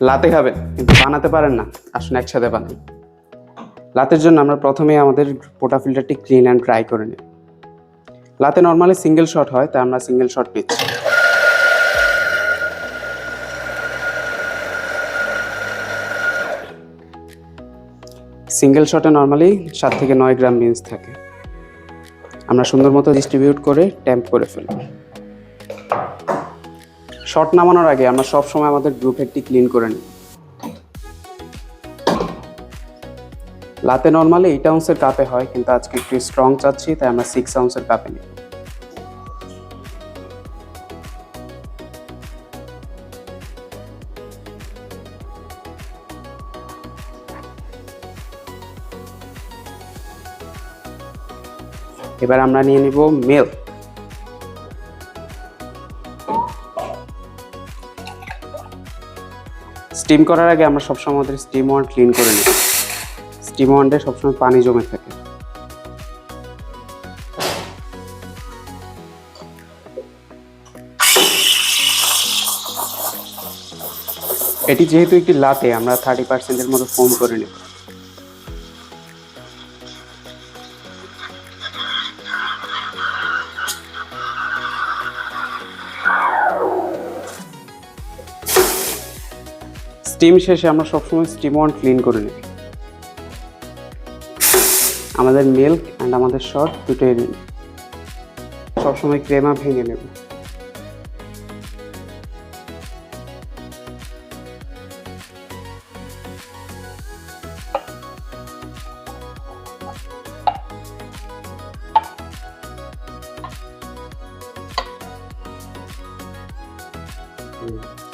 লাতে খাবেন কিন্তু বানাতে পারেন না, আসুন একসাথে বানাই। লাতের জন্য আমরা প্রথমেই আমাদের পোটা ফিল্টারটি ক্লিন অ্যান্ড ড্রাই করে নিই। লাতে নর্মালি সিঙ্গেল শট হয়, তাই আমরা সিঙ্গেল শট নিচ্ছি। সিঙ্গেল শটে নর্মালি 7 থেকে 9 গ্রাম বিনস থাকে। আমরা সুন্দর মতো ডিস্ট্রিবিউট করে ট্যাম্প করে ফেলব। শট নামানোর আগে আমরা সবসময় আমাদের গ্রুপ হেডটি ক্লিন করে নিই। লাতে নর্মালি 8 আউন্সের কাপে হয়, কিন্তু আজকে একটু স্ট্রং চাচ্ছি, তাই আমরা 6 আউন্সের কাপে নিই। এবার আমরা নিয়ে নিব মিল্ক। স্টিম করার আগে আমরা সবসময় আমাদের স্টিম ওয়ান্ড ক্লিন করে নিই। স্টিম ওয়ান্ডে সবসময় পানি জমে থাকে। এটি যেহেতু একটি লাতে, আমরা 30%-এর মতো ফোম করে নিই। স্টিম শেষে আমরা সবসময় স্টিম ওয়ান্ড ক্লিন করে নিই। আমাদের মিল্ক অ্যান্ড আমাদের শট দুটোই নিন। সবসময় ক্রেমা ভেঙে নেব।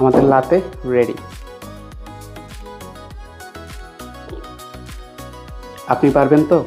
আমাদের লাতে রেডি। আপনি পারবেন তো?